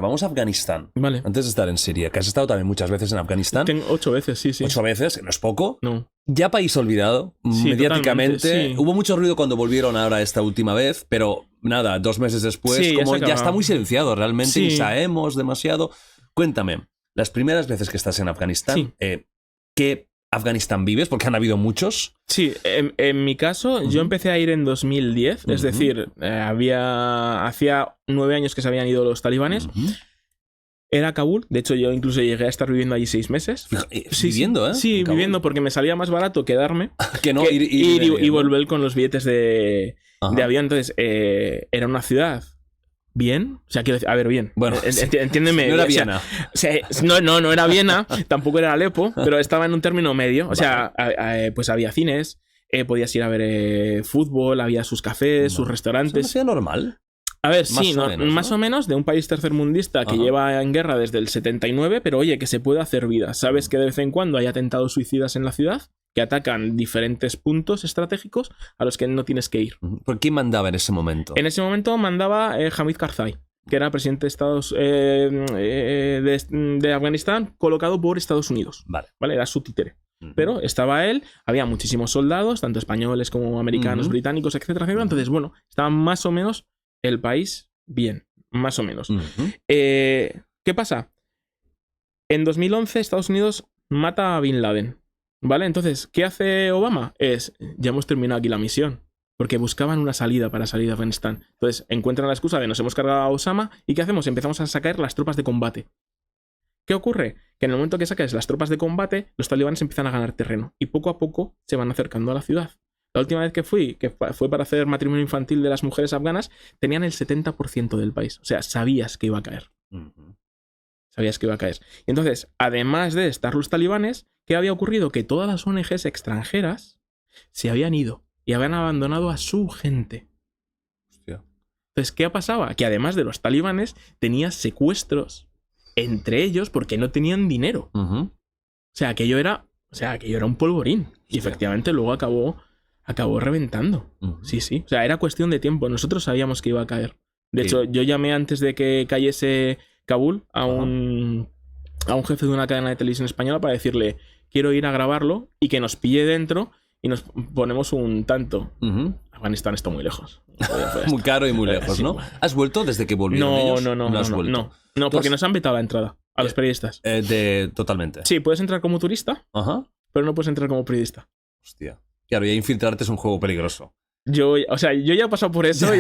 Vamos a Afganistán. Vale. Antes de estar en Siria, que has estado también muchas veces en Afganistán. Tengo 8 veces, sí. 8 veces, que no es poco. No. Ya país olvidado, Sí, mediáticamente. totalmente, sí. Hubo mucho ruido cuando volvieron ahora esta última vez, pero nada, 2 meses después, Sí, como ya se ya acaba. está muy silenciado realmente, Sí. y sabemos demasiado. Cuéntame, las primeras veces que estás en Afganistán, Sí. ¿qué Afganistán vives? Porque han habido muchos. Sí, en mi caso, yo empecé a ir en 2010, es decir, hacía 9 años que se habían ido los talibanes. Era Kabul, de hecho yo incluso llegué a estar viviendo allí 6 meses. Viviendo, ¿eh? Sí, En Kabul. viviendo, porque me salía más barato quedarme Que no, que ir y volver con los billetes de Ajá. avión. Entonces, era una ciudad bien, o sea, quiero decir, a ver, bien. Bueno, Entiéndeme. no era o sea, Viena. o sea, no era Viena, tampoco era Alepo, pero estaba en un término medio. O sea, pues había cines, podías ir a ver fútbol, había sus cafés, sus ¿Es una restaurantes. ciudad normal? A ver, Más sí, o menos, ¿no? más o menos de un país tercermundista que Ajá. lleva en guerra desde el 79, pero oye, que se puede hacer vida. Sabes que de vez en cuando hay atentados suicidas en la ciudad que atacan diferentes puntos estratégicos a los que no tienes que ir. ¿Por quién mandaba en ese momento? En ese momento mandaba Hamid Karzai, que era presidente de Estados de Afganistán, colocado por Estados Unidos. Vale. ¿Vale? Era su títere. Pero estaba él, había muchísimos soldados, tanto españoles como americanos, británicos, etcétera, etcétera. Entonces, bueno, estaba más o menos el país bien, más o menos. ¿Qué pasa? En 2011 Estados Unidos mata a Bin Laden, ¿vale? Entonces, ¿qué hace Obama? Ya hemos terminado aquí la misión, porque buscaban una salida para salir de Afganistán. Entonces, encuentran la excusa de nos hemos cargado a Osama y ¿qué hacemos? Empezamos a sacar las tropas de combate. ¿Qué ocurre? Que en el momento que saques las tropas de combate, los talibanes empiezan a ganar terreno y poco a poco se van acercando a la ciudad. La última vez que fui, que fue para hacer matrimonio infantil de las mujeres afganas, tenían el 70% del país. O sea, sabías que iba a caer. Sabías que iba a caer. Y entonces, además de estar los talibanes, ¿qué había ocurrido? Que todas las ONGs extranjeras se habían ido y habían abandonado a su gente. Hostia. Entonces, ¿qué pasaba? Que además de los talibanes, tenías secuestros entre ellos porque no tenían dinero. O sea, aquello era un polvorín. Y efectivamente luego acabó reventando. Sí. O sea, era cuestión de tiempo. Nosotros sabíamos que iba a caer. De hecho, yo llamé antes de que cayese Kabul a un jefe de una cadena de televisión española para decirle, quiero ir a grabarlo y que nos pille dentro y nos ponemos un tanto. Afganistán está muy lejos. Muy caro y muy lejos, Sí, ¿no? bueno. ¿Has vuelto desde que volvieron ellos? No has vuelto. No, porque has- nos han vetado la entrada a los periodistas. Totalmente. Sí, puedes entrar como turista, Ajá. pero no puedes entrar como periodista. Hostia. Claro, y infiltrarte es un juego peligroso. Yo ya he pasado por eso.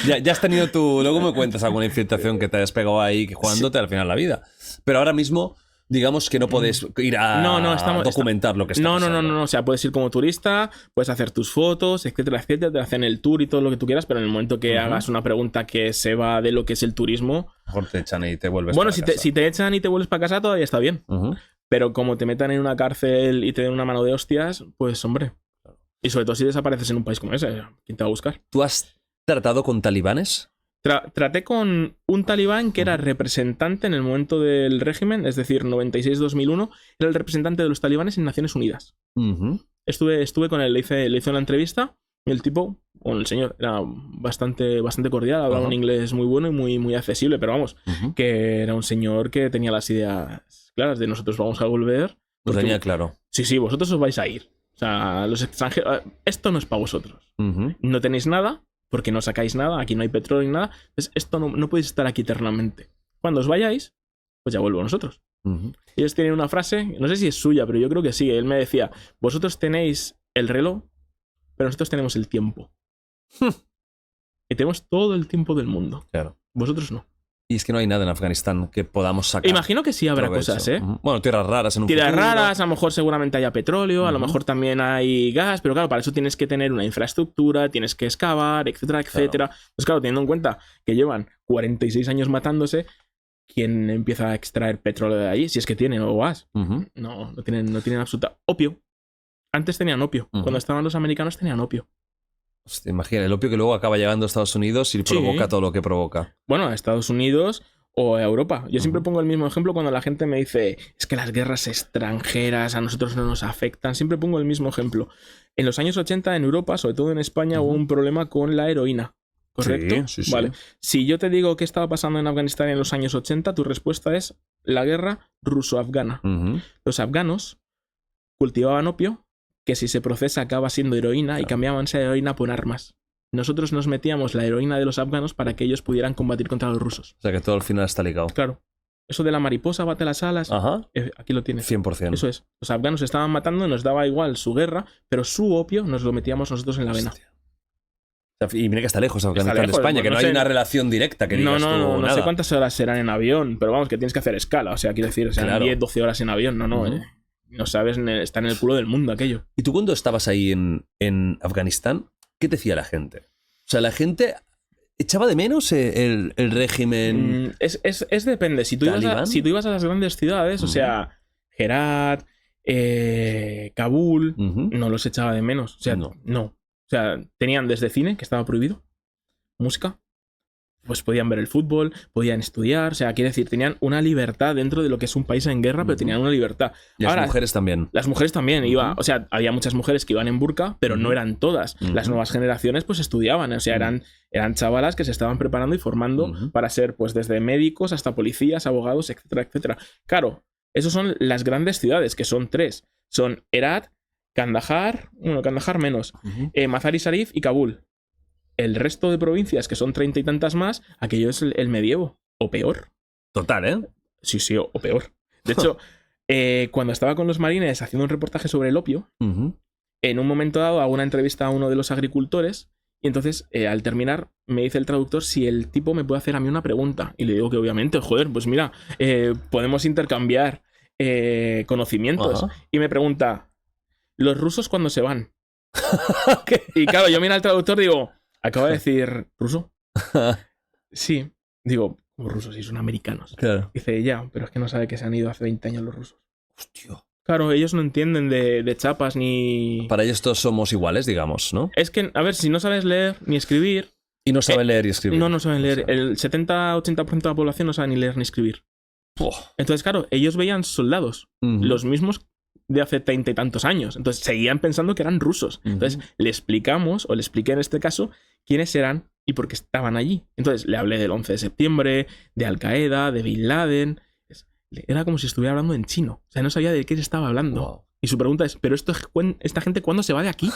Ya has tenido tu... Luego me cuentas alguna infiltración que te hayas pegado ahí jugándote al final la vida. Pero ahora mismo, digamos que no puedes ir a documentar lo que está pasando. No. O sea, puedes ir como turista, puedes hacer tus fotos, etcétera, etcétera. Te hacen el tour y todo lo que tú quieras, pero en el momento que hagas una pregunta que se va de lo que es el turismo... Mejor te echan y te vuelves Bueno, para casa. si te echan y te vuelves para casa, todavía está bien. Pero como te metan en una cárcel y te den una mano de hostias, pues hombre. Y sobre todo si desapareces en un país como ese, ¿quién te va a buscar? ¿Tú has tratado con talibanes? Traté con un talibán que era representante en el momento del régimen, es decir, 96-2001, era el representante de los talibanes en Naciones Unidas. Estuve con él, le hice una entrevista y el tipo, bueno, el señor, era bastante cordial, hablaba un inglés muy bueno y muy accesible, pero vamos, que era un señor que tenía las ideas claras de nosotros vamos a volver. Lo tenía claro. Sí, vosotros os vais a ir. O sea, los extranjeros, esto no es para vosotros. No tenéis nada, porque no sacáis nada, aquí no hay petróleo ni nada. Entonces, esto no podéis estar aquí eternamente. Cuando os vayáis, pues ya vuelvo a nosotros. Ellos tienen una frase, no sé si es suya, pero yo creo que sí. Él me decía, vosotros tenéis el reloj, pero nosotros tenemos el tiempo. Y tenemos todo el tiempo del mundo. Claro. Vosotros no. Y es que no hay nada en Afganistán que podamos sacar. Imagino que sí habrá provecho. cosas, ¿eh? Bueno, tierras raras en un Tierras futuro. raras, a lo mejor seguramente haya petróleo, a lo mejor también hay gas, pero claro, para eso tienes que tener una infraestructura, tienes que excavar, etcétera, etcétera. Pues claro, teniendo en cuenta que llevan 46 años matándose, ¿quién empieza a extraer petróleo de allí? Si es que tienen o gas. No tienen absoluta. Opio. Antes tenían opio. Cuando estaban los americanos tenían opio. Hostia, imagina, el opio que luego acaba llegando a Estados Unidos y provoca todo lo que provoca. Bueno, a Estados Unidos o a Europa. Yo siempre pongo el mismo ejemplo cuando la gente me dice es que las guerras extranjeras a nosotros no nos afectan. Siempre pongo el mismo ejemplo. En los años 80 en Europa, sobre todo en España, hubo un problema con la heroína. ¿correcto? Sí. Vale. Si yo te digo qué estaba pasando en Afganistán en los años 80, tu respuesta es la guerra ruso-afgana. Los afganos cultivaban opio, que si se procesa acaba siendo heroína, y cambiaban esa heroína por armas. Nosotros nos metíamos la heroína de los afganos para que ellos pudieran combatir contra los rusos. O sea que todo al final está ligado. Claro. Eso de la mariposa bate las alas, aquí lo tienes. 100%. Eso es. Los afganos estaban matando, nos daba igual su guerra, pero su opio nos lo metíamos nosotros en la vena. Hostia. Y mira que está lejos Afganistán de España, que no hay una relación directa que digas no sé cuántas horas serán en avión, pero vamos, que tienes que hacer escala. O sea, quiero decir, serán 10, 12 horas en avión. No sabes, está en el culo del mundo aquello. ¿Y tú cuando estabas ahí en Afganistán, qué te decía la gente? O sea, la gente echaba de menos el régimen. Es depende. Si tú ibas a las grandes ciudades, o sea, Herat, Kabul, no los echaba de menos. O sea, no. O sea, tenían desde cine, que estaba prohibido, música, pues podían ver el fútbol, podían estudiar, o sea, quiere decir, tenían una libertad dentro de lo que es un país en guerra, pero tenían una libertad. Y las mujeres también. Las mujeres también, o sea, había muchas mujeres que iban en burka, pero no eran todas. Las nuevas generaciones pues estudiaban, o sea, eran chavalas que se estaban preparando y formando para ser pues desde médicos hasta policías, abogados, etcétera, etcétera. Claro, esas son las grandes ciudades, que son 3. Son Herat, Kandahar menos, Mazar-i Sharif y Kabul. El resto de provincias, que son 30 y tantas más, aquello es el medievo. O peor. Total, ¿eh? Sí, o peor. De hecho, cuando estaba con los marines haciendo un reportaje sobre el opio, en un momento dado hago una entrevista a uno de los agricultores y entonces, al terminar, me dice el traductor si el tipo me puede hacer a mí una pregunta. Y le digo que obviamente, joder, pues mira, podemos intercambiar conocimientos. Y me pregunta, ¿los rusos cuándo se van? Y claro, yo miro al traductor y digo, acaba de decir, ¿ruso? Sí. Digo, como rusos, si son americanos. Claro. Dice, ya, pero es que no sabe que se han ido hace 20 años los rusos. Hostia. Claro, ellos no entienden de chapas ni... Para ellos todos somos iguales, digamos, ¿no? Es que, a ver, si no sabes leer ni escribir... Y no saben leer y escribir. No saben leer. El 70-80% de la población no sabe ni leer ni escribir. Entonces, claro, ellos veían soldados, los mismos de hace 30 y tantos años. Entonces, seguían pensando que eran rusos. Entonces, le explicamos, o le expliqué en este caso, quiénes eran y por qué estaban allí. Entonces, le hablé del 11 de septiembre, de Al-Qaeda, de Bin Laden... Era como si estuviera hablando en chino. O sea, no sabía de qué se estaba hablando. Wow. Y su pregunta es, ¿pero esta gente cuándo se va de aquí?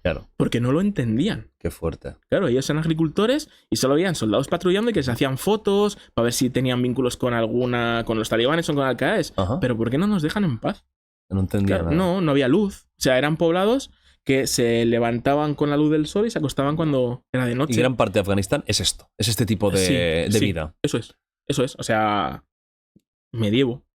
Claro. Porque no lo entendían. Qué fuerte. Claro, ellos eran agricultores y solo veían soldados patrullando y que se hacían fotos para ver si tenían vínculos con los talibanes o con Al-Qaeda. Pero ¿por qué no nos dejan en paz? No entendía nada. No había luz. O sea, eran poblados que se levantaban con la luz del sol y se acostaban cuando era de noche. Y gran parte de Afganistán es esto. Es este tipo de vida. Eso es. O sea... medievo.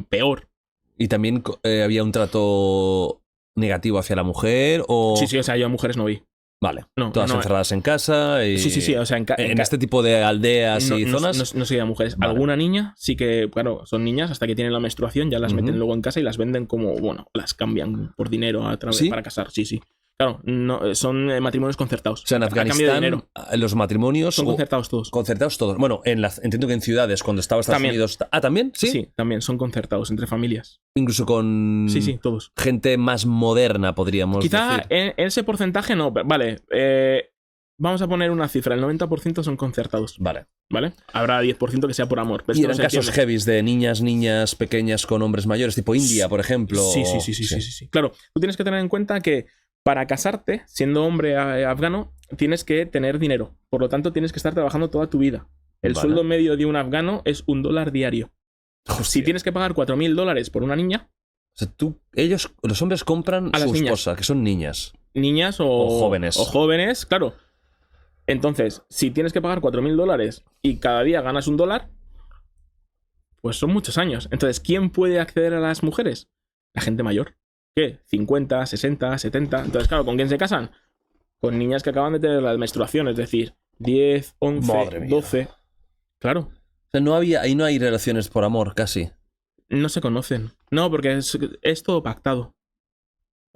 Peor. ¿Y también había un trato negativo hacia la mujer? O... Sí, o sea, yo a mujeres no vi. Vale. Todas encerradas en casa. Y... Sí. O sea, en este tipo de aldeas y zonas. No se veía mujeres. Vale. Alguna niña sí que, claro, son niñas hasta que tienen la menstruación, ya las meten luego en casa y las venden como, bueno, las cambian por dinero a través para casar. Sí. Claro, no, son matrimonios concertados. O sea, en Afganistán los matrimonios... Son concertados todos. Concertados todos. Bueno, entiendo que en ciudades, cuando estaba Estados Unidos... ¿Ah, también? Sí, también son concertados entre familias. Incluso con... Sí, todos. Gente más moderna, podríamos decir. Quizá en ese porcentaje no. Vale, vamos a poner una cifra. El 90% son concertados. Vale. Habrá 10% que sea por amor. Y eran casos heavies de niñas pequeñas con hombres mayores, tipo India, por ejemplo. Sí. Claro, tú tienes que tener en cuenta que para casarte, siendo hombre afgano, tienes que tener dinero. Por lo tanto, tienes que estar trabajando toda tu vida. El sueldo medio de un afgano es $1 diario. Hostia. Si tienes que pagar $4.000 por una niña... O sea, los hombres compran a su esposa, que son niñas. Niñas o jóvenes. O jóvenes, claro. Entonces, si tienes que pagar $4.000 y cada día ganas $1, pues son muchos años. Entonces, ¿quién puede acceder a las mujeres? La gente mayor. ¿Qué? 50, 60, 70. Entonces, claro, ¿con quién se casan? Con niñas que acaban de tener la menstruación, es decir, 10, 11, 12. Claro. O sea, ahí no hay relaciones por amor, casi. No se conocen. No, porque es todo pactado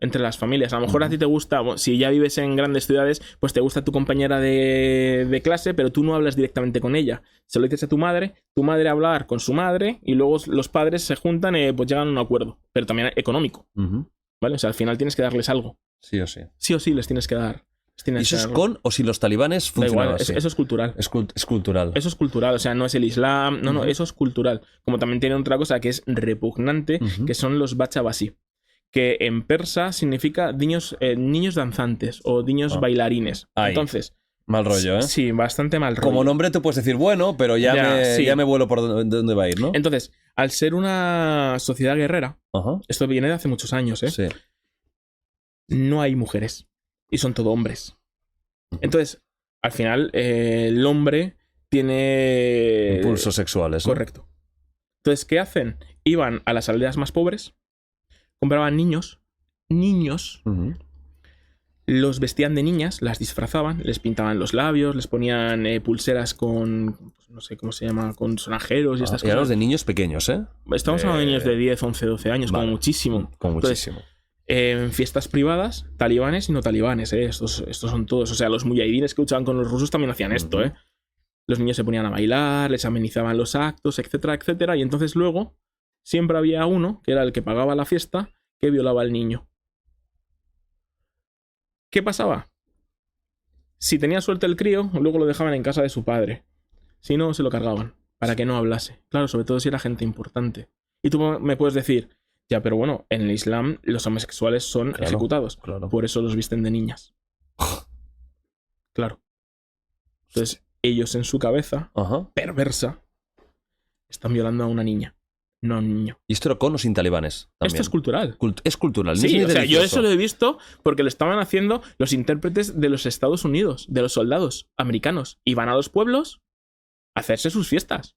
entre las familias. A lo mejor a ti te gusta, si ya vives en grandes ciudades, pues te gusta tu compañera de clase, pero tú no hablas directamente con ella. Se lo dices a tu madre a hablar con su madre, y luego los padres se juntan y pues llegan a un acuerdo, pero también económico. ¿Vale? O sea, al final tienes que darles algo. Sí o sí. Sí o sí les tienes que dar ¿Y eso es con o sin los talibanes funcionaba así? Eso es cultural. Es cultural. Eso es cultural, o sea, no es el Islam, no, eso es cultural. Como también tiene otra cosa que es repugnante, que son los bachabasi, que en persa significa niños danzantes o niños bailarines. Ay. Entonces... Mal rollo, ¿eh? Sí, bastante mal rollo. Como nombre te puedes decir, bueno, pero ya me vuelo por dónde va a ir, ¿no? Entonces, al ser una sociedad guerrera, esto viene de hace muchos años, ¿eh? Sí. No hay mujeres. Y son todo hombres. Entonces, al final, el hombre tiene... impulsos sexuales, ¿no? Correcto. Entonces, ¿qué hacen? Iban a las aldeas más pobres, compraban niños, los vestían de niñas, las disfrazaban, les pintaban los labios, les ponían pulseras con, no sé cómo se llama, con sonajeros y estas cosas. Los de niños pequeños, ¿eh? Estamos hablando de niños de 10, 11, 12 años, vale. Como muchísimo. Muchísimo. En fiestas privadas, talibanes y no talibanes, ¿eh? Estos son todos. O sea, los mujahidines que luchaban con los rusos también hacían esto, ¿eh? Los niños se ponían a bailar, les amenizaban los actos, etcétera, etcétera. Y entonces luego siempre había uno, que era el que pagaba la fiesta, que violaba al niño. ¿Qué pasaba? Si tenía suerte el crío, luego lo dejaban en casa de su padre. Si no, se lo cargaban, para que no hablase. Claro, sobre todo si era gente importante. Y tú me puedes decir, ya, pero bueno, en el Islam los homosexuales son ejecutados. Claro. Por eso los visten de niñas. Claro. Entonces, ellos en su cabeza, perversa, están violando a una niña. No a un niño. ¿Y esto con o sin talibanes? También. Esto es cultural. Es cultural. Sí, o sea, yo eso lo he visto porque lo estaban haciendo los intérpretes de los Estados Unidos, de los soldados americanos. Iban a los pueblos a hacerse sus fiestas.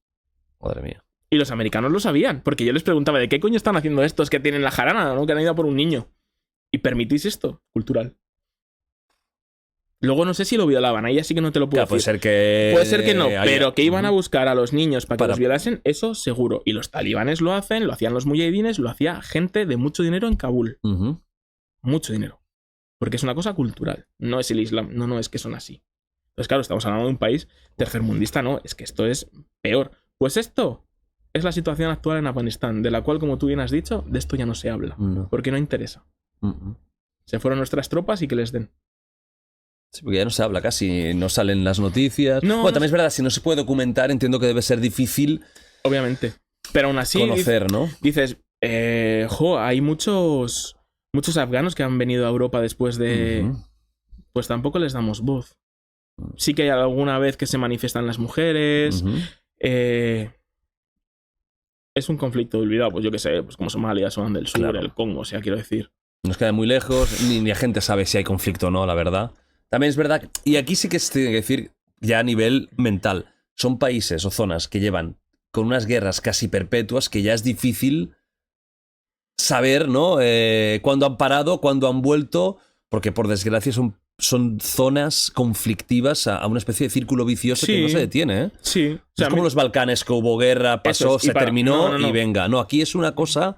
Madre mía. Y los americanos lo sabían, porque yo les preguntaba, ¿de qué coño están haciendo estos que tienen la jarana, ¿no? Que han ido a por un niño? ¿Y permitís esto? Cultural. Luego no sé si lo violaban, ahí así que no te lo puedo decir. Puede ser que no, pero que iban a buscar a los niños para que los violasen, eso seguro. Y los talibanes lo hacen, lo hacían los mujahidines, lo hacía gente de mucho dinero en Kabul. Mucho dinero. Porque es una cosa cultural, no es el Islam, no es que son así. Entonces claro, estamos hablando de un país tercermundista, no, es que esto es peor. Pues esto es la situación actual en Afganistán, de la cual, como tú bien has dicho, de esto ya no se habla, porque no interesa. Se fueron nuestras tropas y que les den. Sí, porque ya no se habla casi, no salen las noticias. No, bueno, también es verdad, si no se puede documentar, entiendo que debe ser difícil. Obviamente. Pero aún así. Conocer, ¿no? Dices, hay muchos afganos que han venido a Europa después de. Pues tampoco les damos voz. Sí que hay alguna vez que se manifiestan las mujeres. Es un conflicto olvidado, pues yo qué sé, pues como Somalia, Sudán del Sur, el Congo, o sea, quiero decir. Nos queda muy lejos, ni la gente sabe si hay conflicto o no, la verdad. También es verdad, y aquí sí que se tiene que decir, ya a nivel mental, son países o zonas que llevan con unas guerras casi perpetuas que ya es difícil saber, ¿no? Cuándo han parado, cuándo han vuelto, porque por desgracia son zonas conflictivas a una especie de círculo vicioso que no se detiene, ¿eh? Sí. O sea, es como los Balcanes, que hubo guerra, pasó, se terminó y venga. No, aquí es una cosa